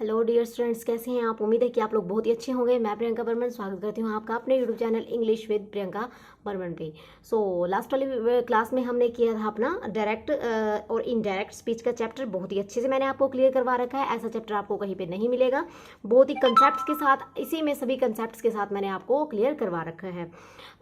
Hello dear students, कैसे हैं आप। उम्मीद है कि आप लोग बहुत ही अच्छे होंगे। मैं प्रियंका बर्मन स्वागत करती हूं आपका अपने YouTube channel English with Priyanka Burman पे। लास्ट वाली क्लास में हमने किया था अपना डायरेक्ट और इनडायरेक्ट स्पीच का चैप्टर। बहुत ही अच्छे से मैंने आपको क्लियर करवा रखा है। ऐसा चैप्टर आपको कहीं पे नहीं मिलेगा। बहुत ही कंसेप्ट्स के साथ, इसी में सभी कंसेप्ट्स के साथ मैंने आपको क्लियर करवा रखा है।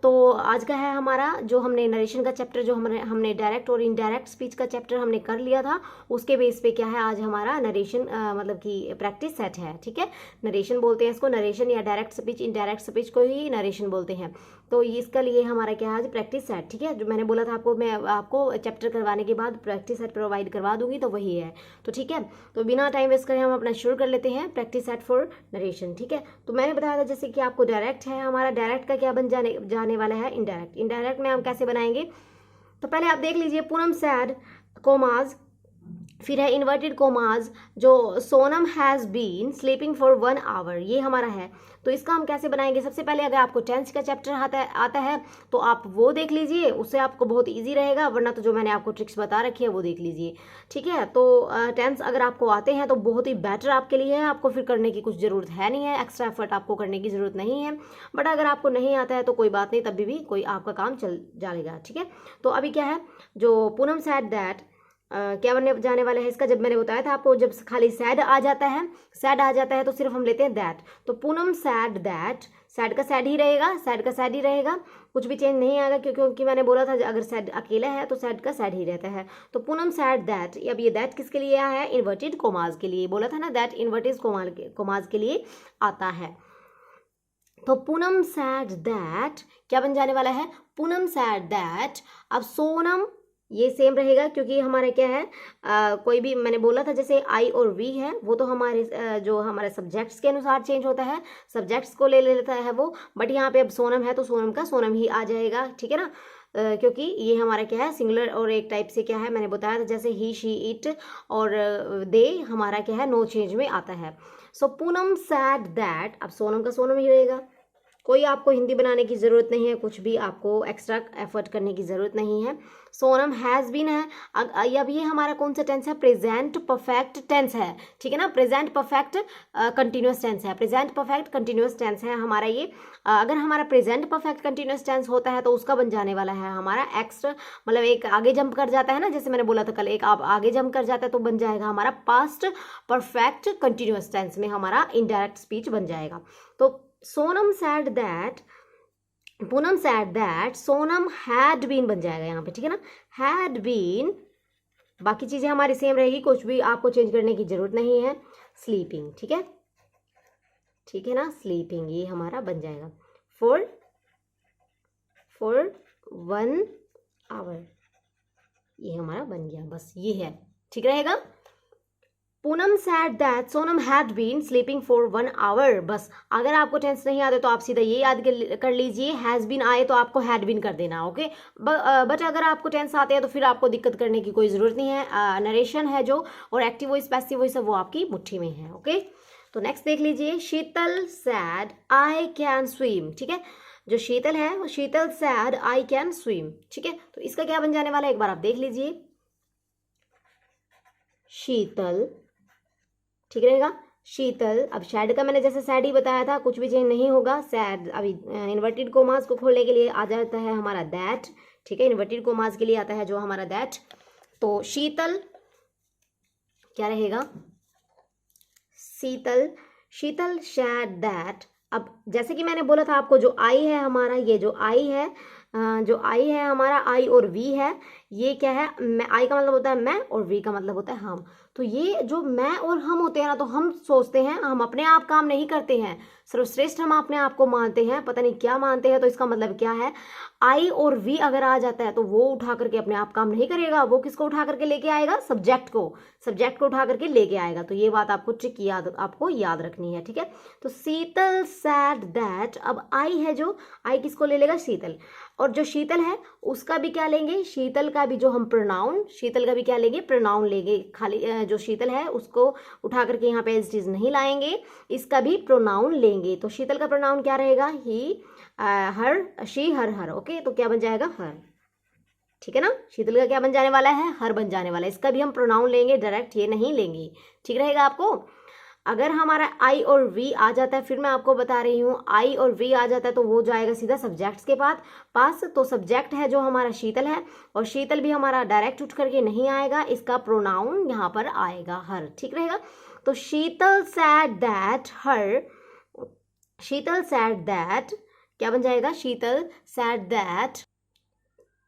तो आज का है हमारा जो हमने नरेशन का चैप्टर, जो हमने डायरेक्ट और इनडायरेक्ट स्पीच का चैप्टर हमने कर लिया था, उसके बेस पे क्या है आज हमारा नरेशन मतलब कि प्रैक्टिस सेट है। ठीक है, नरेशन बोलते हैं इसको, नरेशन या डायरेक्ट स्पीच, इनडायरेक्ट स्पीच को ही नरेशन बोलते हैं। तो इसका लिए हमारा क्या है आज प्रैक्टिस सेट। ठीक है, जो मैंने बोला था आपको, मैं आपको चैप्टर करवाने के बाद प्रैक्टिस सेट प्रोवाइड करवा दूंगी, तो वही है। तो ठीक है, तो बिना टाइम वेस्ट करे हम अपना शुरू कर लेते हैं प्रैक्टिस सेट फॉर नरेशन। ठीक है, तो मैंने बताया था जैसे कि आपको डायरेक्ट है, हमारा डायरेक्ट का क्या बन जाने वाला है इनडायरेक्ट। इनडायरेक्ट में हम कैसे बनाएंगे, तो पहले आप देख लीजिए पूनम सैड कोमाज, फिर है इन्वर्टेड कोमाज, जो Sonam has been sleeping for 1 hour, ये हमारा है। तो इसका हम कैसे बनाएंगे, सबसे पहले अगर आपको टेंस का चैप्टर आता है तो आप वो देख लीजिए, उससे आपको बहुत इजी रहेगा। वरना तो जो मैंने आपको ट्रिक्स बता रखी है वो देख लीजिए। ठीक है, तो टेंस अगर आपको आते हैं तो बहुत ही बेटर आपके लिए है। आपको फिर करने की कुछ ज़रूरत है नहीं है, एक्स्ट्रा एफर्ट आपको करने की ज़रूरत नहीं है। बट अगर आपको नहीं आता है तो कोई बात नहीं, तभी भी कोई आपका काम चल जाएगा। ठीक है, तो अभी क्या है, जो पूनम सैड दैट क्या बनने जाने वाला है इसका, जब मैंने बताया था आपको, जब खाली सैड आ जाता है, सैड आ जाता है तो सिर्फ हम लेते हैं दैट। तो पूनम सैड दैट, सैड का सैड ही रहेगा, सैड का सैड ही रहेगा, कुछ भी चेंज नहीं आएगा, क्योंकि मैंने बोला था अगर सैड अकेला है तो सैड का सैड ही रहता है। तो पूनम सैड दैट, अब ये दैट किसके लिए आया है, इन्वर्टेड कोमाज के लिए। बोला था ना दैट इन्वर्टेड कोमाज के लिए आता है। तो पूनम सैड दैट क्या बन जाने वाला है, पूनम सैड दैट। अब सोनम ये सेम रहेगा, क्योंकि हमारा क्या है, कोई भी मैंने बोला था जैसे आई और वी है, वो तो हमारे जो हमारे सब्जेक्ट्स के अनुसार चेंज होता है, सब्जेक्ट्स को ले लेता है वो। बट यहाँ पे अब सोनम है तो सोनम का सोनम ही आ जाएगा। ठीक है ना, क्योंकि ये हमारा क्या है सिंगुलर, और एक टाइप से क्या है मैंने बताया था जैसे ही शी इट और दे, हमारा क्या है नो चेंज में आता है। सो पूनम सैड दैट, अब सोनम का सोनम ही रहेगा। कोई आपको हिंदी बनाने की ज़रूरत नहीं है, कुछ भी आपको एक्स्ट्रा एफर्ट करने की ज़रूरत नहीं है। सोनम हैज़ बीन है। अब ये हमारा कौन सा टेंस है, प्रेजेंट परफेक्ट टेंस है। ठीक है ना, प्रेजेंट परफेक्ट कंटिन्यूस टेंस है, प्रेजेंट परफेक्ट कंटिन्यूस टेंस है हमारा ये। अगर हमारा प्रेजेंट परफेक्ट कंटिन्यूस टेंस होता है तो उसका बन जाने वाला है हमारा एक्स्ट्रा, मतलब एक आगे जंप कर जाता है ना, जैसे मैंने बोला था कल, एक आप आगे जंप कर जाता है तो बन जाएगा हमारा पास्ट परफेक्ट कंटिन्यूस टेंस में हमारा इनडायरेक्ट स्पीच बन जाएगा। तो Sonam said that, Poonam said that Sonam had been बन जाएगा यहाँ पे। ठीक है ना, हैड बीन, बाकी चीजें हमारी सेम रहेगी, कुछ भी आपको चेंज करने की जरूरत नहीं है। स्लीपिंग, ठीक है, ठीक है ना, स्लीपिंग ये हमारा बन जाएगा फॉर 1 आवर, ये हमारा बन गया, बस ये है, ठीक रहेगा। Poonam said that Sonam had been sleeping for 1 hour. बस अगर आपको टेंस नहीं आते तो आप सीधा ये याद कर लीजिए, हैज़ बीन आए तो आपको हैड बीन कर देना। ओके, बट अगर आपको टेंस आते हैं तो फिर आपको दिक्कत करने की कोई ज़रूरत नहीं है। नरेशन है जो, और एक्टिव वॉइस पैसिव वॉइस है, वो आपकी मुट्ठी में है। ओके, तो नेक्स्ट देख लीजिए, शीतल सैड आई कैन स्विम। ठीक है, जो शीतल है वो शीतल सैड आई कैन स्विम। ठीक है, तो इसका क्या बन जाने वाला है एक बार आप देख लीजिए, शीतल, ठीक रहेगा, शीतल। अब सैड का मैंने जैसे सैड ही बताया था, कुछ भी चेंज नहीं होगा। सैड अभी इन्वर्टेड कोमास को खोलने के लिए आ जाता है हमारा दैट। ठीक है, इन्वर्टेड कोमास के लिए आता है जो हमारा दैट। तो शीतल क्या रहेगा, शीतल, शीतल सैड दैट। अब जैसे कि मैंने बोला था आपको, जो आई है हमारा, ये जो आई है, जो आई है हमारा, आई और वी है, ये क्या है, मैं, आई का मतलब होता है मैं और वी का मतलब होता है हम। तो ये जो मैं और हम होते हैं ना, तो हम सोचते हैं, हम अपने आप काम नहीं करते हैं, सर्वश्रेष्ठ हम अपने आप को मानते हैं, पता नहीं क्या मानते हैं। तो इसका मतलब क्या है, आई और वी अगर आ जाता है तो वो उठा करके अपने आप काम नहीं करेगा, वो किसको उठा करके लेके आएगा, सब्जेक्ट को, सब्जेक्ट को उठा करके लेके आएगा। तो ये बात आपको ट्रिक आपको याद रखनी है। ठीक है, तो शीतल सैड दैट, अब आई है जो, आई किसको ले लेगा, शीतल। और जो शीतल है उसका भी क्या लेंगे, शीतल का भी जो हम प्रोनाउन, शीतल का भी क्या लेंगे, प्रोनाउन लेंगे। खाली जो शीतल है उसको उठा करके यहाँ पे एज चीज नहीं लाएंगे, इसका भी प्रोनाउन लेंगे। तो शीतल का प्रोनाउन क्या रहेगा, ही, हर, शी, हर। ओके, तो क्या बन जाएगा, हर। ठीक है ना, शीतल का क्या बन जाने वाला है, हर बन जाने वाला है। इसका भी हम प्रोनाउन लेंगे, डायरेक्ट ये नहीं लेंगे। ठीक रहेगा आपको। अगर हमारा आई और वी आ जाता है, फिर मैं आपको बता रही हूँ, आई और वी आ जाता है तो वो जाएगा सीधा सब्जेक्ट्स के पास। तो सब्जेक्ट है जो हमारा शीतल है, और शीतल भी हमारा डायरेक्ट उठ करके नहीं आएगा, इसका प्रोनाउन यहाँ पर आएगा हर। ठीक रहेगा। तो Sheetal said that her, Sheetal said that क्या बन जाएगा, शीतल सैड दैट,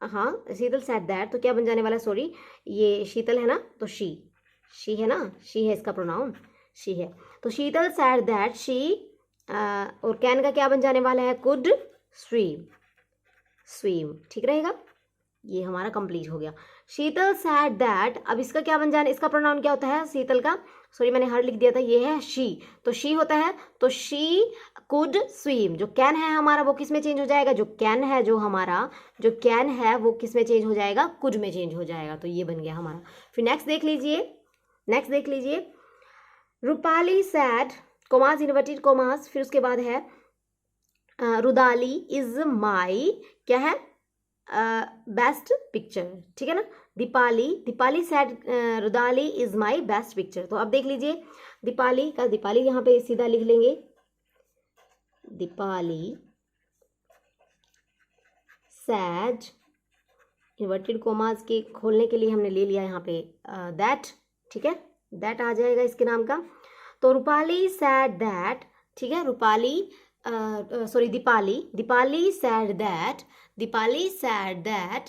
हाँ शीतल सैड दैट तो क्या बन जाने वाला, सॉरी ये शीतल है ना, तो शी है ना, शी है इसका प्रोनाउन, शी है। तो शीतल सैड दैट शी, और कैन का क्या बन जाने वाला है, कुड स्विम। ठीक रहेगा, ये हमारा कंप्लीट हो गया। शीतल सैड दैट, अब इसका क्या बन जाना, इसका प्रोनाउन क्या होता है शीतल का, सॉरी मैंने हर लिख दिया था, ये है शी, तो शी होता है, तो शी कुड स्विम। जो कैन है हमारा वो किस में चेंज हो जाएगा, जो कैन है जो हमारा, जो कैन है वो किस में चेंज हो जाएगा, कुड में चेंज हो जाएगा। तो ये बन गया हमारा। फिर नेक्स्ट देख लीजिए, Rupali sad, commas inverted commas, फिर उसके बाद है रुदाली इज माई क्या है, बेस्ट पिक्चर। ठीक है ना, Deepali sad rudali is my best picture. तो अब देख लीजिए दीपाली का, दीपाली यहाँ पे सीधा लिख लेंगे, दीपाली सैड, इन्वर्टेड कोमास के खोलने के लिए हमने ले लिया यहाँ पे दैट। ठीक है, दैट आ जाएगा इसके नाम का। तो रूपाली सैड दैट, ठीक है, सॉरी दीपाली सैड दैट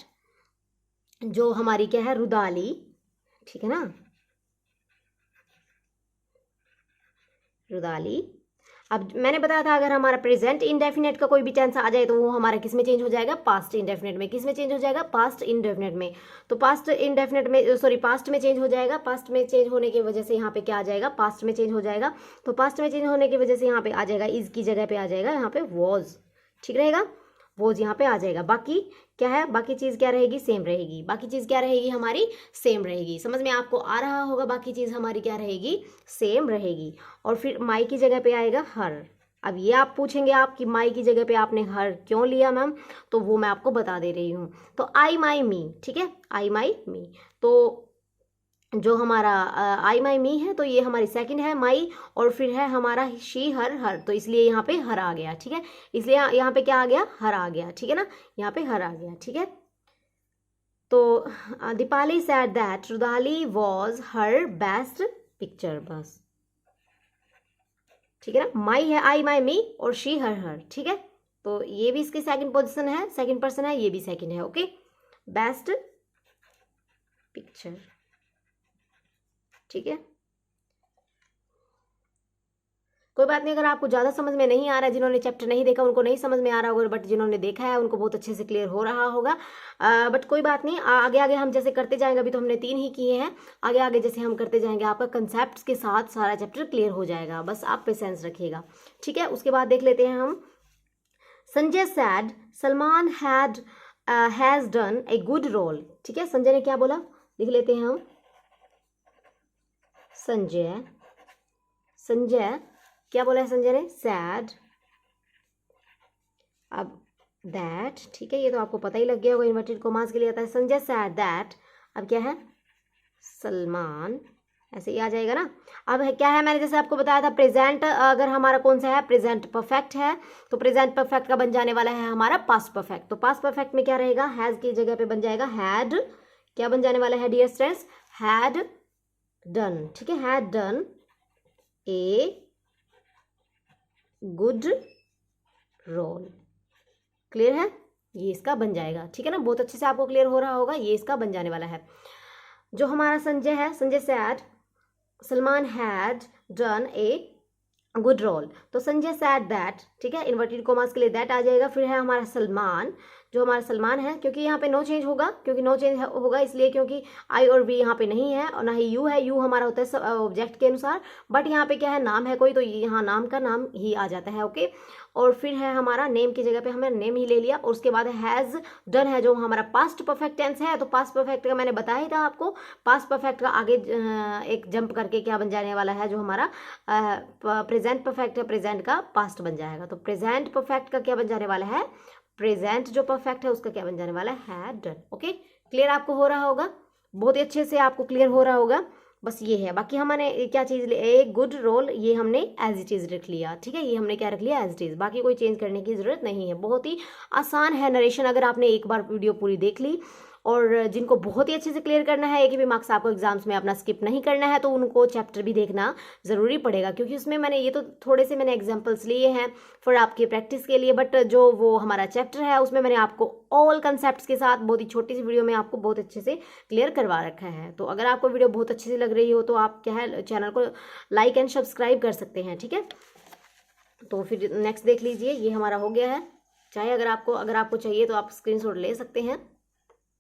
जो हमारी क्या है, रुदाली। ठीक है ना, रुदाली। अब मैंने बताया था अगर हमारा प्रेजेंट इंडेफिनेट का कोई भी टेंस आ जाए तो वो हमारा किस में चेंज हो जाएगा, पास्ट इंडेफिनेट में। किस में चेंज हो जाएगा, पास्ट इंडेफिनेट में। तो पास्ट इंडेफिनेट में, सॉरी पास्ट में चेंज हो जाएगा। पास्ट में चेंज होने की वजह से यहाँ पे क्या आ जाएगा, पास्ट में चेंज हो जाएगा। तो पास्ट में चेंज होने की वजह से यहाँ पे आ जाएगा, इज की जगह पे आ जाएगा यहाँ पे वॉज। ठीक रहेगा, वॉज यहाँ पे आ जाएगा। बाकी क्या है, बाकी चीज़ क्या रहेगी, सेम रहेगी। बाकी चीज़ क्या रहेगी हमारी, सेम रहेगी। समझ में आपको आ रहा होगा, बाकी चीज़ हमारी क्या रहेगी, सेम रहेगी। और फिर माई की जगह पे आएगा हर। अब ये आप पूछेंगे आप कि माई की जगह पे आपने हर क्यों लिया मैम, तो वो मैं आपको बता दे रही हूँ। तो आई माई मी, ठीक है, आई माई मी, तो जो हमारा आई माई मी है तो ये हमारी सेकंड है माई, और फिर है हमारा शी हर, तो इसलिए यहाँ पे हर आ गया। ठीक है, इसलिए यहाँ पे क्या आ गया, हर आ गया। ठीक है ना, यहाँ पे हर आ गया। ठीक है, तो Deepali sad that rudali was her best picture, बस। ठीक है ना, माई है आई माई मी और शी हर। ठीक है, तो ये भी इसकी सेकंड पोजीशन है, सेकंड पर्सन है, ये भी सेकंड है। Okay, best picture. ठीक है, कोई बात नहीं, अगर आपको ज़्यादा समझ में नहीं आ रहा है, जिन्होंने चैप्टर नहीं देखा उनको नहीं समझ में आ रहा होगा, बट जिन्होंने देखा है उनको बहुत अच्छे से क्लियर हो रहा होगा। बट कोई बात नहीं, आगे आगे हम जैसे करते जाएंगे, अभी तो हमने 3 ही किए हैं, आगे आगे जैसे हम करते जाएंगे आपका कंसेप्ट के साथ सारा चैप्टर क्लियर हो जाएगा, बस आप पेशेंस रखिएगा। ठीक है, उसके बाद देख लेते हैं हम, Sanjay said Salman has done a good role. ठीक है, संजय ने क्या बोला, लिख लेते हैं हम, संजय क्या बोला है संजय ने, सैड। अब दैट, ठीक है, ये तो आपको पता ही लग गया होगा, इन्वर्टेड कोमास के लिए आता है। संजय सैड दैट, अब क्या है, सलमान, ऐसे ही आ जाएगा ना। अब क्या है, मैंने जैसे आपको बताया था, प्रेजेंट अगर हमारा कौन सा है, प्रेजेंट परफेक्ट है, तो प्रेजेंट परफेक्ट का बन जाने वाला है हमारा पास्ट परफेक्ट। तो पास्ट परफेक्ट में क्या रहेगा, हैज की जगह पे बन जाएगा हैड। क्या बन जाने वाला है डियर स्टूडेंट्स, हैड डन। ठीक है, had done a good role. Clear है, ये इसका बन जाएगा। ठीक है ना, बहुत अच्छे से आपको क्लियर हो रहा होगा, ये इसका बन जाने वाला है। जो हमारा संजय है, Sanjay said Salman had done a good role, तो संजय सैड दैट, ठीक है, इन्वर्टेड कोमास के लिए दैट आ जाएगा। फिर है हमारा सलमान, जो हमारा सलमान है, क्योंकि यहाँ पे नो चेंज होगा, क्योंकि नो चेंज होगा इसलिए क्योंकि आई और वी यहाँ पे नहीं है, और ना ही यू है, यू हमारा होता है ऑब्जेक्ट के अनुसार, बट यहाँ पे क्या है, नाम है कोई, तो यहाँ नाम का नाम ही आ जाता है। ओके, और फिर है हमारा नेम की जगह पे हमने नेम ही ले लिया, और उसके बाद हैज़ डन है जो हमारा पास्ट परफेक्ट टेंस है। तो पास्ट परफेक्ट का मैंने बताया ही था आपको, पास्ट परफेक्ट का आगे एक जंप करके क्या बन जाने वाला है, जो हमारा प्रेजेंट परफेक्ट है, प्रेजेंट का पास्ट बन जाएगा। तो प्रेजेंट परफेक्ट का क्या बन जाने वाला है, प्रेजेंट जो परफेक्ट है उसका क्या बन जाने वाला है, हैड डन। ओके, क्लियर आपको हो रहा होगा, बहुत ही अच्छे से आपको क्लियर हो रहा होगा। बस ये है। बाकी हमने क्या चीज़ ए गुड रोल ये हमने एज इट इज़ रख लिया, ठीक है, ये हमने क्या रख लिया एज इट इज़, बाकी कोई चेंज करने की ज़रूरत नहीं है। बहुत ही आसान है नरेशन, अगर आपने एक बार वीडियो पूरी देख ली। और जिनको बहुत ही अच्छे से क्लियर करना है कि भी मार्क्स आपको एग्जाम्स में अपना स्किप नहीं करना है, तो उनको चैप्टर भी देखना ज़रूरी पड़ेगा, क्योंकि उसमें मैंने ये तो थोड़े से मैंने एग्जाम्पल्स लिए हैं फॉर आपकी प्रैक्टिस के लिए, बट जो वो हमारा चैप्टर है उसमें मैंने आपको ऑल कंसेप्ट्स के साथ बहुत ही छोटी सी वीडियो में आपको बहुत अच्छे से क्लियर करवा रखा है। तो अगर आपको वीडियो बहुत अच्छी से लग रही हो तो आप क्या है चैनल को लाइक एंड सब्सक्राइब कर सकते हैं, ठीक है। तो फिर नेक्स्ट देख लीजिए, ये हमारा हो गया है। चाहे अगर आपको चाहिए तो आप स्क्रीनशॉट ले सकते हैं,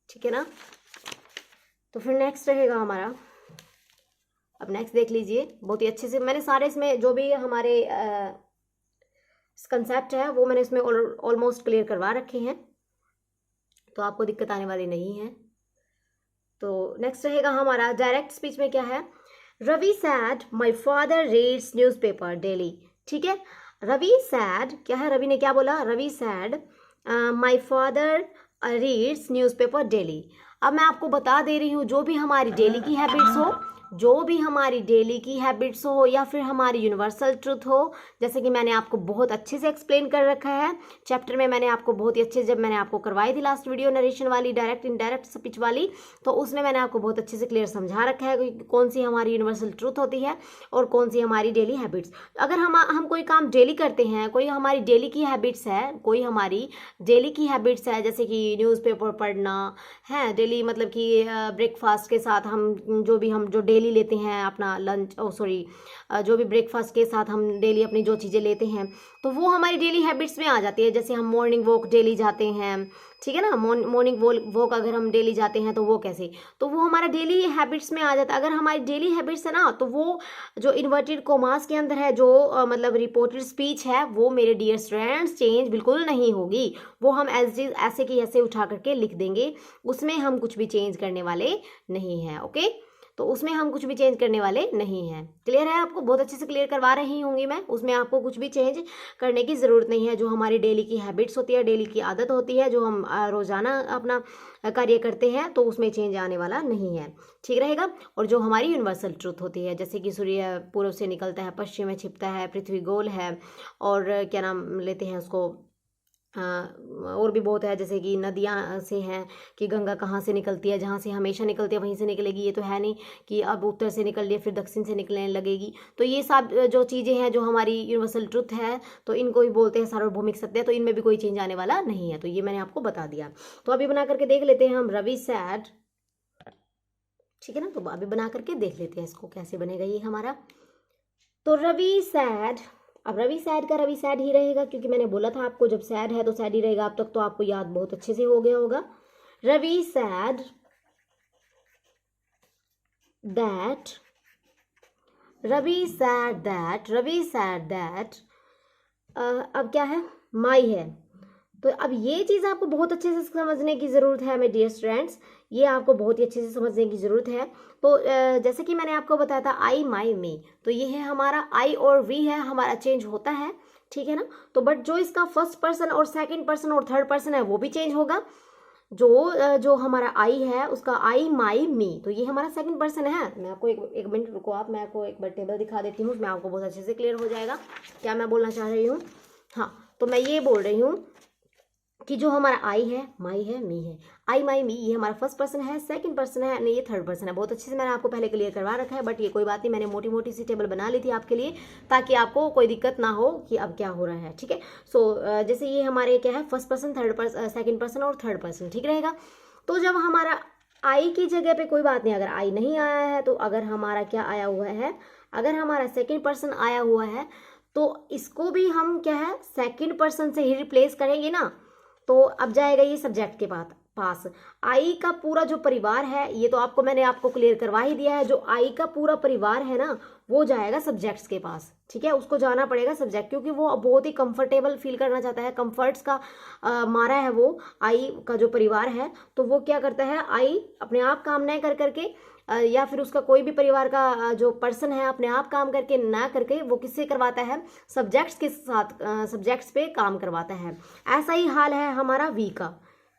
ठीक है ना। तो फिर नेक्स्ट रहेगा हमारा, अब नेक्स्ट देख लीजिए बहुत ही अच्छे से मैंने सारे इसमें जो भी हमारे कंसेप्ट है वो मैंने इसमें ऑलमोस्ट क्लियर करवा रखे हैं, तो आपको दिक्कत आने वाली नहीं है। तो नेक्स्ट रहेगा हमारा डायरेक्ट स्पीच में क्या है, Ravi said my father reads newspaper daily, ठीक है। रवि सैड क्या है, रवि ने क्या बोला, Ravi said my father reads newspaper daily. अब मैं आपको बता दे रही हूँ, जो भी हमारी डेली की हैबिट्स हो, जो भी हमारी डेली की हैबिट्स हो या फिर हमारी यूनिवर्सल ट्रुथ हो, जैसे कि मैंने आपको बहुत अच्छे से एक्सप्लेन कर रखा है चैप्टर में, मैंने आपको बहुत ही अच्छे, जब मैंने आपको करवाई थी लास्ट वीडियो नरेशन वाली डायरेक्ट इनडायरेक्ट स्पीच वाली, तो उसमें मैंने आपको बहुत अच्छे से क्लियर समझा रखा है कि कौन सी हमारी यूनिवर्सल ट्रुथ होती है और कौन सी हमारी डेली हैबिट्स। अगर हम कोई काम डेली करते हैं, कोई हमारी डेली की हैबिट्स है, कोई हमारी डेली की हैबिट्स है, जैसे कि न्यूज़पेपर पढ़ना है डेली, मतलब कि ब्रेकफास्ट के साथ हम जो डेली लेते हैं अपना लंच, जो भी ब्रेकफास्ट के साथ हम डेली अपनी जो चीज़ें लेते हैं, तो वो हमारी डेली हैबिट्स में आ जाती है। जैसे हम मॉर्निंग वॉक डेली जाते हैं, ठीक है ना, मॉर्निंग वॉक अगर हम डेली जाते हैं तो वो कैसे, तो वो हमारा डेली हैबिट्स में आ जाता है। अगर हमारी डेली हैबिट्स है ना, तो वो जो इन्वर्टेड कोमास के अंदर है, जो मतलब रिपोर्टेड स्पीच है, वो मेरे डियर स्टूडेंट्स चेंज बिल्कुल नहीं होगी, वो हम ऐसे की ऐसे उठा करके लिख देंगे, उसमें हम कुछ भी चेंज करने वाले नहीं हैं, ओके। तो उसमें हम कुछ भी चेंज करने वाले नहीं हैं। क्लियर है, आपको बहुत अच्छे से क्लियर करवा रही होंगी मैं, उसमें आपको कुछ भी चेंज करने की ज़रूरत नहीं है। जो हमारी डेली की हैबिट्स होती है, डेली की आदत होती है, जो हम रोज़ाना अपना कार्य करते हैं, तो उसमें चेंज आने वाला नहीं है, ठीक रहेगा। और जो हमारी यूनिवर्सल ट्रुथ होती है, जैसे कि सूर्य पूर्व से निकलता है, पश्चिम में छिपता है, पृथ्वी गोल है, और क्या नाम लेते हैं उसको, और भी बहुत है, जैसे कि नदियाँ से हैं कि गंगा कहाँ से निकलती है, जहाँ से हमेशा निकलती है वहीं से निकलेगी, ये तो है नहीं कि अब उत्तर से निकल रही है फिर दक्षिण से निकलने लगेगी। तो ये सब जो चीज़ें हैं जो हमारी यूनिवर्सल ट्रुथ है, तो इनको भी बोलते हैं सार्वभौमिक सत्य, तो इनमें भी कोई चेंज आने वाला नहीं है। तो ये मैंने आपको बता दिया। तो अभी बना करके देख लेते हैं हम रवि सैड, ठीक है ना। तो अभी बना करके देख लेते हैं इसको कैसे बनेगा ये हमारा। तो रवि सैड, अब रवि सैड का रवि सैड ही रहेगा, क्योंकि मैंने बोला था आपको जब सैड है तो सैड ही रहेगा। अब तक तो आपको याद बहुत अच्छे से हो गया होगा। Ravi said that, Ravi said that, Ravi said that, अब क्या है, माई है। तो अब ये चीज़ आपको बहुत अच्छे से समझने की ज़रूरत है मेरे डियर स्टूडेंट्स, ये आपको बहुत ही अच्छे से समझने की ज़रूरत है। तो जैसे कि मैंने आपको बताया था आई माई मी, तो ये है हमारा आई और वी है, हमारा चेंज होता है, ठीक है ना। तो बट जो इसका फर्स्ट पर्सन और सेकंड पर्सन और थर्ड पर्सन है वो भी चेंज होगा। जो हमारा आई है उसका आई माई मी, तो ये हमारा सेकंड पर्सन है। मैं आपको एक मिनट रुको आप, मैं आपको एक बार टेबल दिखा देती हूँ, उसमें आपको बहुत अच्छे से क्लियर हो जाएगा क्या मैं बोलना चाह रही हूँ। हाँ, तो मैं ये बोल रही हूँ कि जो हमारा आई है, माई है, मी है, आई माई मी, ये हमारा फर्स्ट पर्सन है, सेकंड पर्सन है, नहीं ये थर्ड पर्सन है। बहुत अच्छे से मैंने आपको पहले क्लियर करवा रखा है, बट ये कोई बात नहीं, मैंने मोटी मोटी सी टेबल बना ली थी आपके लिए ताकि आपको कोई दिक्कत ना हो कि अब क्या हो रहा है, ठीक है। सो जैसे ये हमारे क्या है, first person, third person, second person और थर्ड पर्सन, ठीक रहेगा। तो जब हमारा आई की जगह पे कोई बात नहीं, अगर आई नहीं आया है, तो अगर हमारा क्या आया हुआ है, अगर हमारा सेकंड पर्सन आया हुआ है, तो इसको भी हम क्या है सेकंड पर्सन से ही रिप्लेस करेंगे ना। तो अब जाएगा ये सब्जेक्ट के पास। आई का पूरा जो परिवार है, ये तो मैंने आपको क्लियर करवा ही दिया है, जो आई का पूरा परिवार है ना, वो जाएगा सब्जेक्ट्स के पास, ठीक है। उसको जाना पड़ेगा सब्जेक्ट, क्योंकि वो बहुत ही कंफर्टेबल फील करना चाहता है, कंफर्ट्स का मारा है वो आई का जो परिवार है। तो वो क्या करता है, आई अपने आप काम नहीं कर करके या फिर उसका कोई भी परिवार का जो पर्सन है अपने आप काम करके ना करके वो किससे करवाता है, सब्जेक्ट्स के साथ, सब्जेक्ट्स पे काम करवाता है। ऐसा ही हाल है हमारा वी का,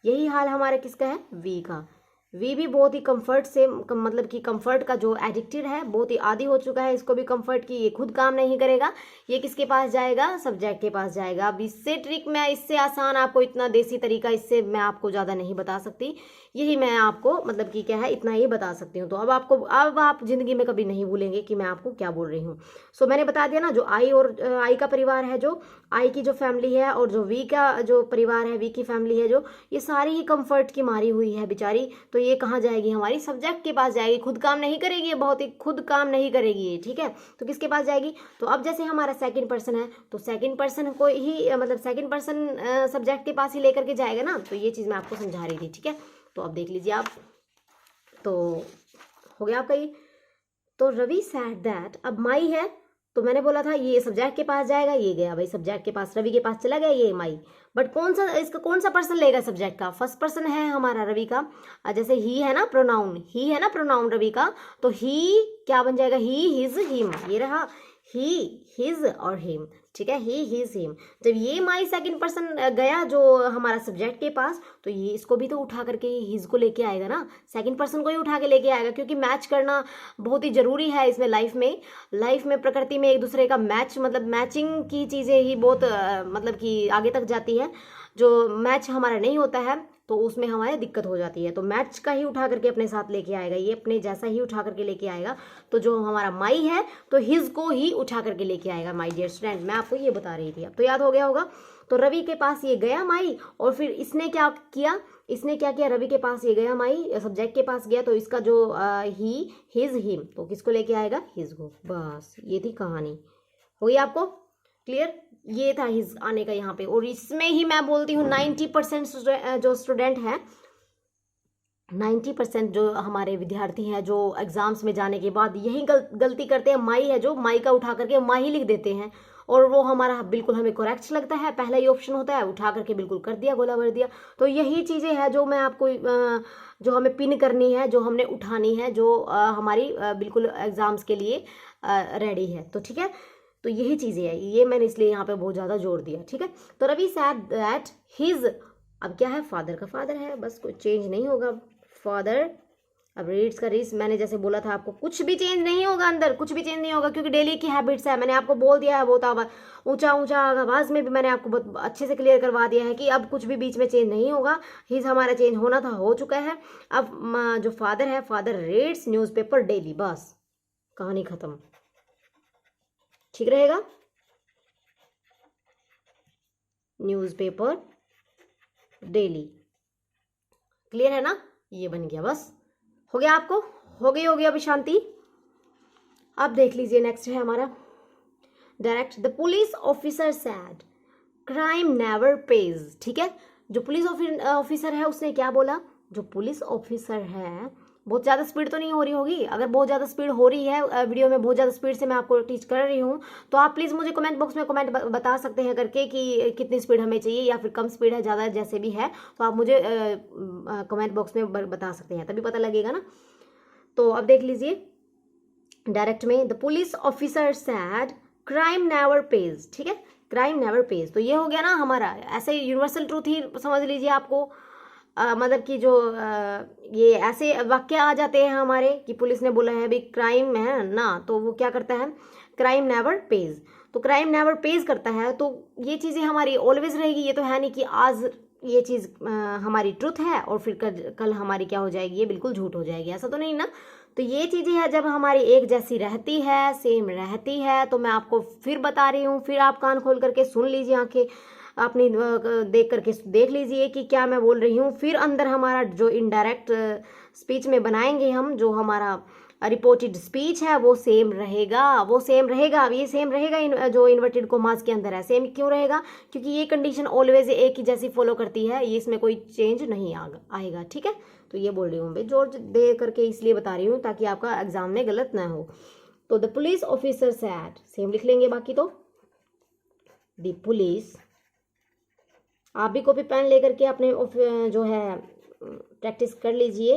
यही हाल हमारा किसका है, वी का। वी भी बहुत ही कंफर्ट से मतलब कि कंफर्ट का जो एडिक्टेड है, बहुत ही आदी हो चुका है इसको भी कंफर्ट की, ये खुद काम नहीं करेगा, ये किसके पास जाएगा, सब्जेक्ट के पास जाएगा। अब इससे ट्रिक मैं, इससे आसान आपको, इतना देसी तरीका इससे मैं आपको ज़्यादा नहीं बता सकती, यही मैं आपको मतलब कि क्या है इतना ही बता सकती हूँ। तो अब आपको, अब आप जिंदगी में कभी नहीं भूलेंगे कि मैं आपको क्या बोल रही हूँ। सो मैंने बता दिया ना, जो आई और आई का परिवार है, जो आई की जो फैमिली है, और जो वी का जो परिवार है, वी की फैमिली है जो, ये सारी ही कंफर्ट की मारी हुई है बेचारी। तो ये कहाँ जाएगी, हमारी सब्जेक्ट के पास जाएगी, खुद काम नहीं करेगी ये, बहुत ही खुद काम नहीं करेगी ये, ठीक है। तो किसके पास जाएगी, तो अब जैसे हमारा सेकंड पर्सन है, तो सेकंड पर्सन को ही मतलब सेकंड पर्सन सब्जेक्ट के पास ही लेकर के जाएगा ना। तो ये चीज़ मैं आपको समझा रही थी, ठीक है। तो अब देख लीजिए आप, तो हो गया आपका ये। तो रवि सैड दैट, अब माई है, तो मैंने बोला था ये सब्जेक्ट के पास जाएगा, ये गया भाई सब्जेक्ट के पास, रवि के पास चला गया ये माई। बट कौन सा, इसका कौन सा पर्सन लेगा सब्जेक्ट का, फर्स्ट पर्सन है हमारा रवि का। जैसे ही है ना प्रोनाउन, ही है ना प्रोनाउन रवि का, तो ही क्या बन जाएगा, ही, हिज, हिम, ये रहा ही, हिज और हिम, ठीक है, ही, हिज, हिम। जब ये माई सेकंड पर्सन गया जो हमारा सब्जेक्ट के पास, तो ये इसको भी तो उठा करके हिज को लेके आएगा ना, सेकंड पर्सन को ही उठा के लेके आएगा, क्योंकि मैच करना बहुत ही जरूरी है इसमें, लाइफ में प्रकृति में एक दूसरे का मैच, मतलब मैचिंग की चीज़ें ही बहुत मतलब कि आगे तक जाती है। जो मैच हमारा नहीं होता है तो उसमें हमारे दिक्कत हो जाती है, तो मैच का ही उठा करके अपने साथ लेके आएगा, ये अपने जैसा ही उठा करके लेके आएगा। तो जो हमारा माई है, तो हिज को ही उठा करके लेके आएगा, माई डियर स्टूडेंट, मैं आपको ये बता रही थी। अब तो याद हो गया होगा। तो रवि के पास ये गया माई, और फिर इसने क्या किया, इसने क्या किया, रवि के पास ये गया माई, सब्जेक्ट के पास गया, तो इसका जो ही, हिज, हिम, तो किसको लेके आएगा, हिज को। बस ये थी कहानी, हो गई आपको क्लियर। ये था हिज आने का यहाँ पे, और इसमें ही मैं बोलती हूँ 90% जो स्टूडेंट है, 90% जो हमारे विद्यार्थी हैं, जो एग्जाम्स में जाने के बाद यही गलती करते हैं, माई है जो, माई का उठा करके माई लिख देते हैं, और वो हमारा बिल्कुल हमें करेक्ट लगता है, पहला ही ऑप्शन होता है, उठा करके बिल्कुल कर दिया, गोला भर दिया। तो यही चीज़ें हैं जो मैं आपको जो हमें पिन करनी है, जो हमने उठानी है, जो हमारी बिल्कुल एग्जाम्स के लिए रेडी है। तो ठीक है, तो यही चीज़ें हैं, ये मैंने इसलिए यहाँ पे बहुत ज़्यादा जोर दिया, ठीक है। तो रवि सैड दैट हिज, अब क्या है, फादर का फादर है, बस कोई चेंज नहीं होगा, फादर। अब रीड्स का रीड्स, मैंने जैसे बोला था आपको, कुछ भी चेंज नहीं होगा अंदर, कुछ भी चेंज नहीं होगा, क्योंकि डेली की हैबिट्स है, मैंने आपको बोल दिया है बहुत ऊंचा ऊंचा आवाज़ में भी मैंने आपको बहुत अच्छे से क्लियर करवा दिया है कि अब कुछ भी बीच में चेंज नहीं होगा, हिज हमारा चेंज होना था, हो चुका है। अब जो फादर है, फादर रीड्स न्यूज़पेपर डेली, बस कहानी खत्म, ठीक रहेगा, न्यूज़पेपर डेली, क्लियर है ना, ये बन गया, बस हो गया आपको, हो गई अभी शांति। अब देख लीजिए नेक्स्ट है हमारा direct, the police officer sad crime never page, ठीक है। जो पुलिस ऑफिसर है उसने क्या बोला, जो पुलिस ऑफिसर है, बहुत ज़्यादा स्पीड तो नहीं हो रही होगी, अगर बहुत ज़्यादा स्पीड हो रही है वीडियो में, बहुत ज़्यादा स्पीड से मैं आपको टीच कर रही हूँ, तो आप प्लीज़ मुझे कमेंट बॉक्स में कमेंट बता सकते हैं करके कि कितनी स्पीड हमें चाहिए, या फिर कम स्पीड है, ज़्यादा, जैसे भी है, तो आप मुझे कमेंट बॉक्स में बता सकते हैं, तभी पता लगेगा ना। तो अब देख लीजिए डायरेक्ट में, the police officer sad crime never page, ठीक है, क्राइम नेवर पेज। तो ये हो गया ना हमारा, ऐसे यूनिवर्सल ट्रूथ ही समझ लीजिए आपको, मतलब कि जो ये ऐसे वाक्य आ जाते हैं हमारे कि पुलिस ने बोला है भाई क्राइम है ना, तो वो क्या करता है, क्राइम नेवर पेज, तो क्राइम नेवर पेज करता है, तो ये चीज़ें हमारी ऑलवेज रहेगी, ये तो है नहीं कि आज ये चीज़ हमारी ट्रुथ है और फिर कल हमारी क्या हो जाएगी, ये बिल्कुल झूठ हो जाएगी, ऐसा तो नहीं ना। तो ये चीज़ें हैं जब हमारी एक जैसी रहती है, सेम रहती है, तो मैं आपको फिर बता रही हूँ, फिर आप कान खोल करके सुन लीजिए, आंखें अपनी देख करके देख लीजिए कि क्या मैं बोल रही हूँ, फिर अंदर हमारा जो इनडायरेक्ट स्पीच में बनाएंगे हम, जो हमारा रिपोर्टेड स्पीच है वो सेम रहेगा, वो सेम रहेगा। अब ये सेम रहेगा जो इन्वर्टेड कोमास के अंदर है, सेम क्यों रहेगा, क्योंकि ये कंडीशन ऑलवेज एक ही जैसी फॉलो करती है, ये इसमें कोई चेंज नहीं आएगा, ठीक है। तो ये बोल रही हूँ भाई, जोर दे करके इसलिए बता रही हूँ ताकि आपका एग्जाम में गलत ना हो। तो the police officer sad, same लिख लेंगे बाकी तो, द पुलिस, आप भी कॉपी पेन लेकर के अपने जो है प्रैक्टिस कर लीजिए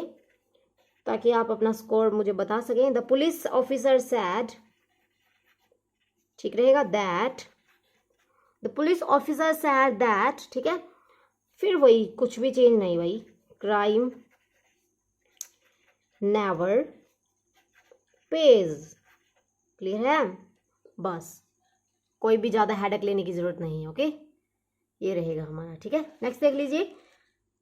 ताकि आप अपना स्कोर मुझे बता सकें। द पुलिस ऑफिसर सैड, ठीक रहेगा, that, the police officer sad that, ठीक है, फिर वही, कुछ भी चेंज नहीं भाई, क्राइम नेवर पेज। क्लियर है? बस कोई भी ज़्यादा हेडेक लेने की ज़रूरत नहीं है। ओके, ये रहेगा हमारा। ठीक है, नेक्स्ट देख लीजिए।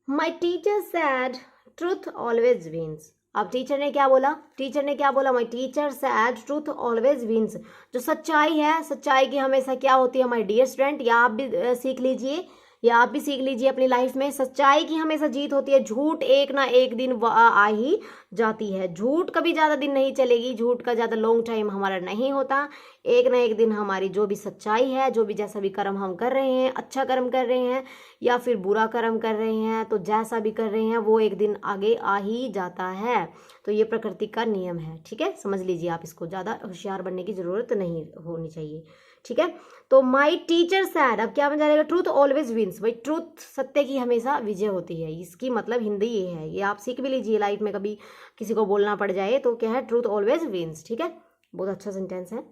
My teacher said truth always wins. अब टीचर ने क्या बोला? टीचर ने क्या बोला? My teacher said truth always wins. जो सच्चाई है, सच्चाई की हमेशा क्या होती है माई डियर स्टूडेंट? या आप भी सीख लीजिए, या आप भी सीख लीजिए अपनी लाइफ में, सच्चाई की हमेशा जीत होती है। झूठ एक ना एक दिन आ ही जाती है। झूठ कभी ज़्यादा दिन नहीं चलेगी, झूठ का ज़्यादा लॉन्ग टाइम हमारा नहीं होता। एक ना एक दिन हमारी जो भी सच्चाई है, जो भी जैसा भी कर्म हम कर रहे हैं, अच्छा कर्म कर रहे हैं या फिर बुरा कर्म कर रहे हैं, तो जैसा भी कर रहे हैं वो एक दिन आगे आ ही जाता है। तो ये प्रकृति का नियम है। ठीक है, समझ लीजिए आप इसको, ज़्यादा होशियार बनने की ज़रूरत नहीं होनी चाहिए। ठीक है, तो माई टीचर सैड, अब क्या बन जाएगा? Truth always wins. भाई ट्रूथ, सत्य की हमेशा विजय होती है, इसकी मतलब हिंदी ये है। ये आप सीख भी लीजिए, लाइफ में कभी किसी को बोलना पड़ जाए तो क्या है? Truth always wins. ठीक है, बहुत अच्छा सेंटेंस है,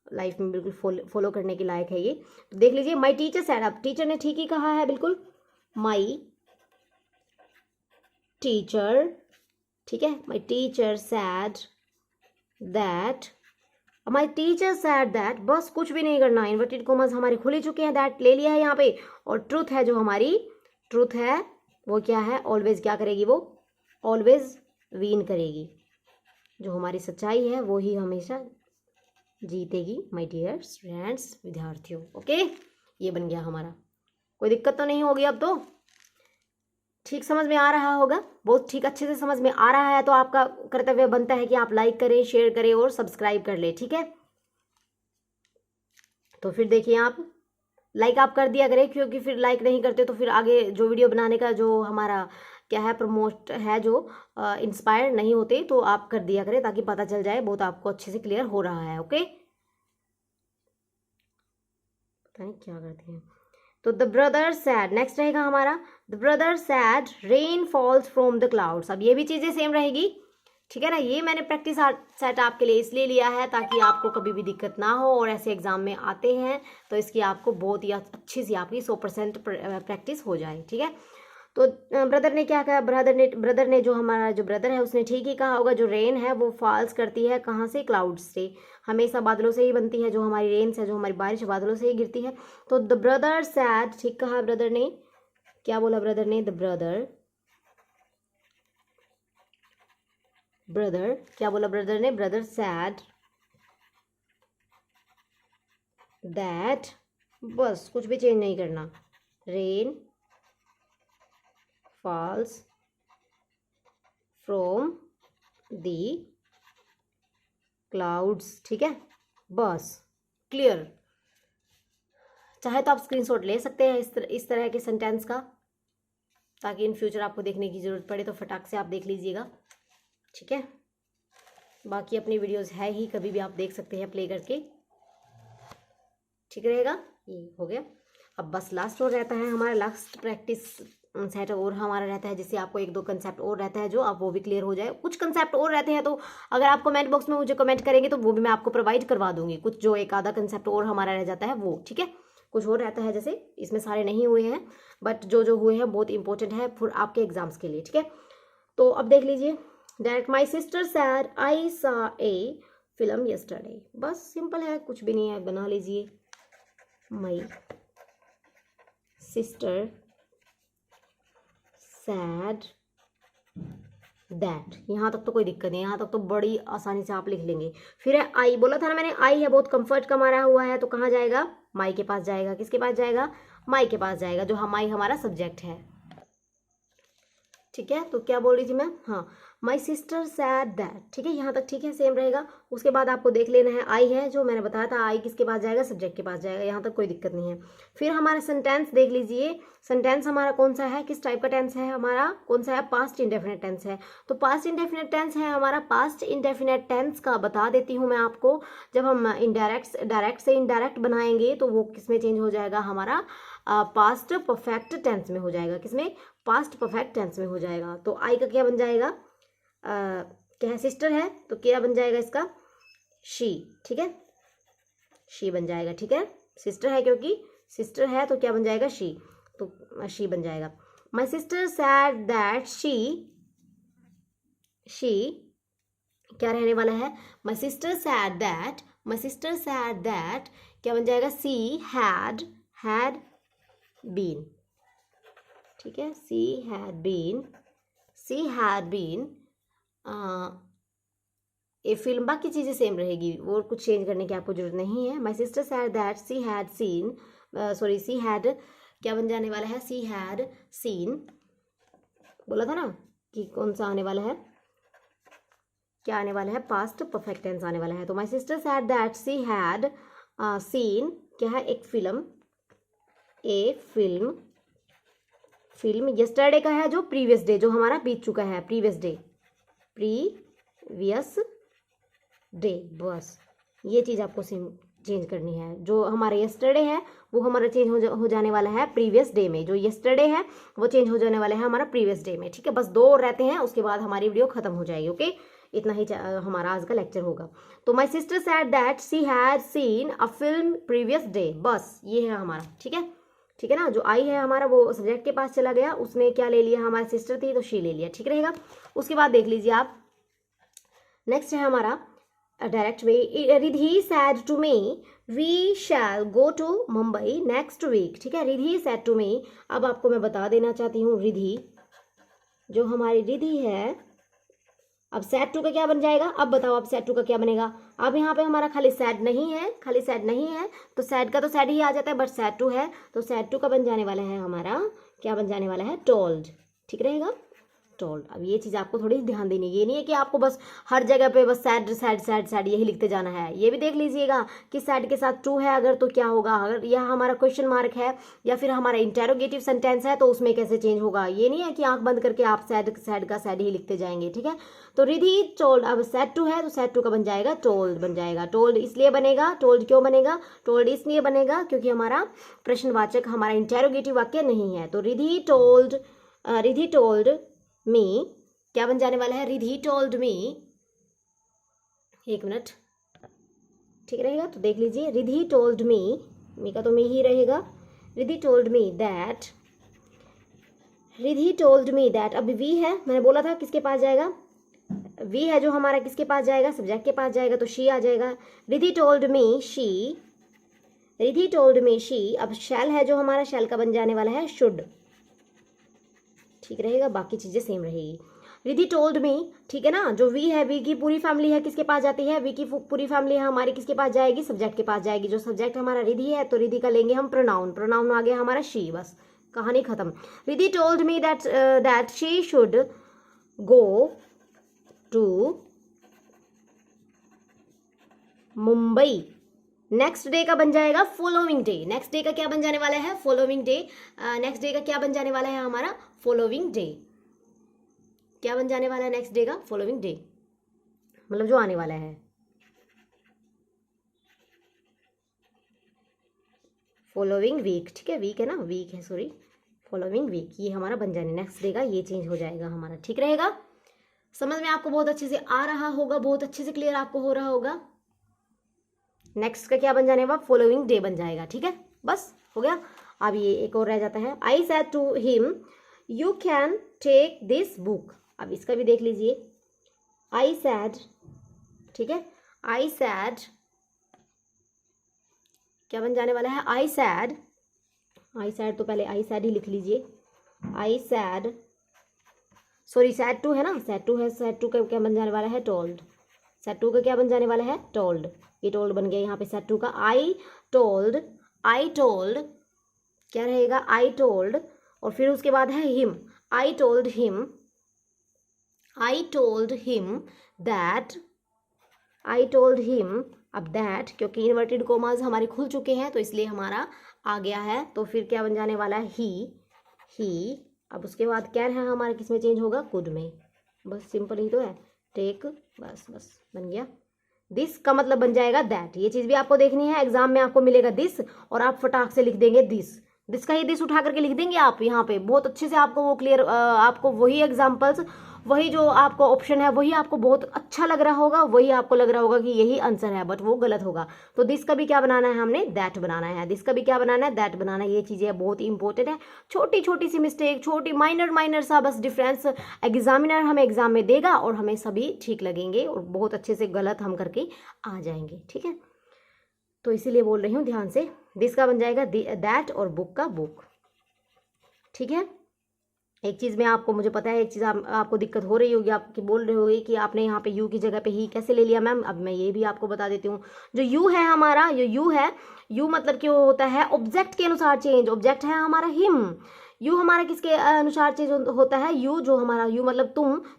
लाइफ में बिल्कुल फॉलो करने के लायक है ये। तो देख लीजिए, माई टीचर सैड, अब टीचर ने ठीक ही कहा है बिल्कुल। माई टीचर, ठीक है, माई teacher sad that, my teacher sad that, बस कुछ भी नहीं करना। इन्वर्टेड कॉमर्स हमारे खुले चुके हैं, दैट ले लिया है यहाँ पे। और ट्रूथ है, जो हमारी ट्रूथ है वो क्या है? ऑलवेज क्या करेगी? वो ऑलवेज विन करेगी। जो हमारी सच्चाई है वो ही हमेशा जीतेगी माय डियर स्टूडेंट्स, विद्यार्थियों। ओके, ये बन गया हमारा। कोई दिक्कत तो नहीं होगी अब? तो ठीक समझ में आ रहा होगा, बहुत ठीक, अच्छे से समझ में आ रहा है। तो आपका कर्तव्य बनता है कि आप लाइक करें, शेयर करें और सब्सक्राइब कर ले। ठीक है, तो फिर देखिए, आप लाइक आप कर दिया करें, क्योंकि फिर लाइक नहीं करते तो फिर आगे जो वीडियो बनाने का जो हमारा क्या है, प्रमोट है, जो इंस्पायर नहीं होते, तो आप कर दिया करें ताकि पता चल जाए बहुत आपको अच्छे से क्लियर हो रहा है। ओके, पता नहीं क्या करते हैं। तो द ब्रदर सैड, नेक्स्ट रहेगा हमारा the brother sad rain falls from the clouds. अब ये भी चीज़ें सेम रहेगी। ठीक है ना, ये मैंने प्रैक्टिस सेट आपके लिए इसलिए लिया है ताकि आपको कभी भी दिक्कत ना हो, और ऐसे एग्जाम में आते हैं तो इसकी आपको बहुत ही अच्छी सी आपकी 100% प्रैक्टिस हो जाए। ठीक है, तो ब्रदर ने क्या कहा? ब्रदर ने जो हमारा जो ब्रदर है उसने ठीक ही कहा होगा। जो रेन है वो फॉल्स करती है कहाँ से? क्लाउड्स से। हमेशा बादलों से ही बनती है, जो हमारी रेन्स है, जो हमारी बारिश बादलों से ही गिरती है। तो द ब्रदर सैड, ठीक कहा ब्रदर ने। क्या बोला ब्रदर ने? द ब्रदर क्या बोला ब्रदर ने? ब्रदर सैड दैट, बस कुछ भी चेंज नहीं करना, rain falls from the clouds. ठीक है, बस क्लियर। चाहे तो आप स्क्रीनशॉट ले सकते हैं इस तरह के सेंटेंस का, ताकि इन फ्यूचर आपको देखने की ज़रूरत पड़े तो फटाक से आप देख लीजिएगा। ठीक है, बाकी अपनी वीडियोस है ही, कभी भी आप देख सकते हैं प्ले करके। ठीक रहेगा, ये हो गया। अब बस लास्ट और रहता है हमारा, लास्ट प्रैक्टिस सेट और हमारा रहता है, जिससे आपको एक दो कंसेप्ट और रहता है जो आप वो भी क्लियर हो जाए। कुछ कंसेप्ट और रहते हैं तो अगर आप कमेंट बॉक्स में मुझे कमेंट करेंगे तो वो भी मैं आपको प्रोवाइड करवा दूंगी। कुछ जो एक आधा कंसेप्ट और हमारा रह जाता है वो, ठीक है, कुछ और रहता है, जैसे इसमें सारे नहीं हुए हैं, बट जो जो हुए हैं बहुत इंपॉर्टेंट है फिर आपके एग्जाम्स के लिए। ठीक है, तो अब देख लीजिए, डायरेक्ट माई सिस्टर सैड आई सा ए फिल्म यस्टरडे। बस सिंपल है, कुछ भी नहीं है, बना लीजिए। माई सिस्टर सैड दैट, यहाँ तक तो कोई दिक्कत नहीं, यहाँ तक तो बड़ी आसानी से आप लिख लेंगे। फिर है आई, बोला था ना मैंने, आई है बहुत कंफर्ट का मारा हुआ है, तो कहाँ जाएगा? माई के पास जाएगा। किसके पास जाएगा? माई के पास जाएगा, जो माई हमारा सब्जेक्ट है। ठीक है, तो क्या बोल रही थी मैं? हाँ, माई सिस्टर सैड दैट। ठीक है, यहाँ तक ठीक है, सेम रहेगा। उसके बाद आपको देख लेना है, आई है जो मैंने बताया था, आई किसके पास जाएगा? सब्जेक्ट के पास जाएगा। यहाँ तक कोई दिक्कत नहीं है। फिर हमारा सेंटेंस देख लीजिए, सेंटेंस हमारा कौन सा है, किस टाइप का टेंस है हमारा, कौन सा है? पास्ट इंडेफिनिट टेंस है। तो पास्ट इंडेफिनिट टेंस है हमारा। पास्ट इंडेफिनिट टेंस का बता देती हूँ मैं आपको, जब हम डायरेक्ट से इनडायरेक्ट बनाएंगे तो वो किस में चेंज हो जाएगा? हमारा पास्ट परफेक्ट टेंस में हो जाएगा। किसमें? पास्ट परफेक्ट टेंस में हो जाएगा। तो आई का क्या बन जाएगा? क्या है? सिस्टर है, तो क्या बन जाएगा इसका? शी। ठीक है, शी बन जाएगा। ठीक है, सिस्टर है, क्योंकि सिस्टर है तो क्या बन जाएगा? शी, तो शी बन जाएगा। My sister said that she she क्या रहने वाला है, my sister said that, my sister said that क्या बन जाएगा, सी हैड बीन, ठीक है, she had been a film, बाकी चीज़ें सेम रहेगी, वो कुछ चेंज करने की आपको जरूरत नहीं है। My sister said that she had seen, sorry she had क्या बन जाने वाला है, सी हैड सीन, बोला था ना कि कौन सा आने वाला है, क्या आने वाला है, पास्ट परफेक्ट टेंस आने वाला है। तो माई sister said that she had seen क्या है, एक फिल्म, फिल्म यस्टरडे का है, जो प्रीवियस डे, जो हमारा बीत चुका है, प्रीवियस डे, बस ये चीज़ आपको चेंज करनी है। जो हमारा यस्टरडे है वो हमारा चेंज हो जाने वाला है प्रीवियस डे में, जो यस्टरडे है वो चेंज हो जाने वाला है हमारा प्रीवियस डे में, ठीक है। बस 2 रहते हैं, उसके बाद हमारी वीडियो खत्म हो जाएगी, ओके। इतना ही हमारा आज का लेक्चर होगा। तो माई sister said that she had seen a film previous day, बस ये है हमारा, ठीक है ना। जो आई है हमारा वो सब्जेक्ट के पास चला गया, उसने क्या ले लिया, हमारी सिस्टर थी तो शी ले लिया, ठीक रहेगा। उसके बाद देख लीजिए आप, नेक्स्ट है हमारा direct way, Ridhi said to me we shall go to Mumbai next week, ठीक है। रिधि सैड टू मी, अब आपको मैं बता देना चाहती हूँ, रिधि जो हमारी रिधि है, अब सैड टू का क्या बन जाएगा, अब बताओ अब सैड टू का क्या बनेगा। अब यहाँ पे हमारा खाली सैड नहीं है, तो सैड का तो सैड ही आ जाता है, बट सैड टू है तो सैड टू का बन जाने वाला है हमारा, क्या बन जाने वाला है, टोल्ड, ठीक रहेगा, टोल्ड। अब ये चीज़ आपको थोड़ी ध्यान देनी है, ये नहीं है कि आपको बस हर जगह पे बस सैड यही लिखते जाना है। ये भी देख लीजिएगा कि सैड के साथ टू है अगर, तो क्या होगा, अगर यह हमारा क्वेश्चन मार्क है या फिर हमारा इंटेरोगेटिव सेंटेंस है तो उसमें कैसे चेंज होगा। ये नहीं है कि आंख बंद करके आप सैड का सैड ही लिखते जाएंगे, ठीक है। तो रिधि टोल्ड, अब सैड टू है तो सैड टू का बन जाएगा टोल्ड, बन जाएगा। टोल्ड इसलिए बनेगा, टोल्ड क्यों बनेगा, टोल्ड इसलिए बनेगा क्योंकि हमारा प्रश्नवाचक, हमारा इंटेरोगेटिव वाक्य नहीं है। तो रिधि टोल्ड मी क्या बन जाने वाला है, रिधि टोल्ड मी, एक मिनट, ठीक रहेगा। तो देख लीजिए, रिधि टोल्ड मी का तो मी ही रहेगा, रिधि टोल्ड मी दैट, अब वी है, मैंने बोला था किसके पास जाएगा, वी है जो हमारा किसके पास जाएगा, सब्जेक्ट के पास जाएगा, तो शी आ जाएगा। रिधि टोल्ड मी शी, अब शैल है जो हमारा, शैल का बन जाने वाला है शुड, ठीक रहेगा, बाकी चीजें सेम रहेगी। रिधि टोल्ड मी, ठीक है ना, जो वी है, वी की पूरी फैमिली है किसके पास जाती है, वी की पूरी फैमिली है हमारी किसके पास जाएगी, सब्जेक्ट के पास जाएगी। जो सब्जेक्ट हमारा रिधि है तो रिधि का लेंगे हम प्रोनाउन आ गया हमारा शी, बस कहानी खत्म। Ridhi told me that she should go to Mumbai next day का बन जाएगा फॉलोइंग डे, नेक्स्ट डे का क्या बन जाने वाला है, फॉलोइंग डे, नेक्स्ट डे का क्या बन जाने वाला है हमारा, फॉलोइंग डे, क्या बन जाने वाला है नेक्स्ट डे का, फॉलोइंग डे, मतलब जो आने वाला है, फॉलोइंग वीक, ठीक है, वीक है ना, वीक है, सॉरी, फॉलोइंग वीक, ये हमारा बन जाने नेक्स्ट डे का, ये चेंज हो जाएगा हमारा, ठीक रहेगा। समझ में आपको बहुत अच्छे से आ रहा होगा, बहुत अच्छे से क्लियर आपको हो रहा होगा। नेक्स्ट का क्या बन जाने वाला, फॉलोइंग डे बन जाएगा, ठीक है, बस हो गया। अब ये एक और रह जाता है, I said to him you can take this book, अब इसका भी देख लीजिए, आई सैड, ठीक है, आई सैड क्या बन जाने वाला है, आई सैड तो पहले आई सैड ही लिख लीजिए, I said, sorry said to है ना, सैड टू का क्या बन जाने वाला है, टोल्ड, सैड टू का क्या बन जाने वाला है, टोल्ड, ये टोल्ड बन गया यहाँ पे सैड टू का। आई टोल्ड क्या रहेगा, आई टोल्ड, और फिर उसके बाद है हिम, आई टोल्ड हिम, अब दैट क्योंकि इन्वर्टेड कोमास हमारे खुल चुके हैं तो इसलिए हमारा आ गया है, तो फिर क्या बन जाने वाला है, ही, अब उसके बाद क्या है हमारा, किस में चेंज होगा, कुड में, बस सिंपल ही तो है, टेक, बस बन गया। दिस का मतलब बन जाएगा दैट, ये चीज़ भी आपको देखनी है, एग्जाम में आपको मिलेगा दिस और आप फटाक से लिख देंगे दिस, दिस का ही दिस उठा करके लिख देंगे आप यहाँ पे, बहुत अच्छे से आपको वो क्लियर, आपको वही एग्जाम्पल्स, वही जो आपको ऑप्शन है वही आपको बहुत अच्छा लग रहा होगा, वही आपको लग रहा होगा कि यही आंसर है, बट वो गलत होगा। तो दिस का भी क्या बनाना है हमने, दैट बनाना है। दिस का भी क्या बनाना है, दैट बनाना है। ये चीज़ें बहुत इंपॉर्टेंट है। छोटी छोटी सी मिस्टेक, छोटी माइनर माइनर सा बस डिफरेंस एग्जामिनर हमें एग्जाम में देगा और हमें सभी ठीक लगेंगे और बहुत अच्छे से गलत हम करके आ जाएंगे। ठीक है, तो इसीलिए बोल रही हूँ ध्यान से। दिस का बन जाएगा दैट और बुक का बुक। ठीक है, एक चीज़ में आपको, मुझे पता है एक चीज़ आपको दिक्कत हो रही होगी, आपकी बोल रहे होगी कि आपने यहाँ पे यू की जगह पे ही कैसे ले लिया मैम। अब मैं ये भी आपको बता देती हूँ। जो यू है हमारा, जो यू है, यू मतलब क्यों होता है, ऑब्जेक्ट के अनुसार चेंज। ऑब्जेक्ट है हमारा हिम। यू हमारा किसके अनुसार चेंज होता है, यू जो हमारा, यू मतलब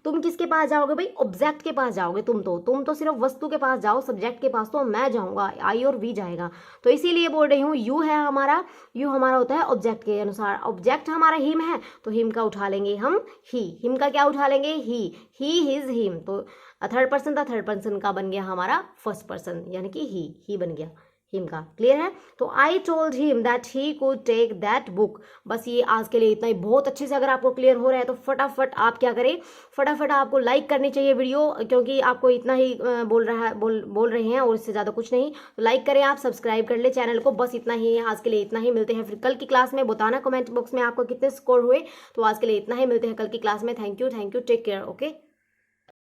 तुम किसके पास जाओगे भाई, ऑब्जेक्ट के पास जाओगे। तुम तो सिर्फ वस्तु के पास जाओ, सब्जेक्ट के पास तो मैं जाऊंगा, आई और वी जाएगा। तो इसीलिए बोल रही हूँ यू है हमारा, यू हमारा होता है ऑब्जेक्ट के अनुसार। ऑब्जेक्ट हमारा हिम है तो हिम का उठा लेंगे हम ही। हिम का क्या उठा लेंगे, ही हिज हिम। तो थर्ड पर्सन था, थर्ड पर्सन का बन गया हमारा फर्स्ट पर्सन, यानी कि ही बन गया हिम का। क्लियर है। तो I told him that he could take that book. बस ये आज के लिए इतना ही। बहुत अच्छे से अगर आपको क्लियर हो रहा है तो फटाफट आप क्या करें, फटाफट आपको लाइक करनी चाहिए वीडियो, क्योंकि आपको इतना ही बोल रहे हैं और इससे ज़्यादा कुछ नहीं। तो लाइक करें आप, सब्सक्राइब कर ले चैनल को। बस इतना ही है आज के लिए, इतना ही। मिलते हैं फिर कल की क्लास में। बताना कमेंट बॉक्स में आपको कितने स्कोर हुए। तो आज के लिए इतना ही, मिलते हैं कल की क्लास में। Thank you, take care, okay.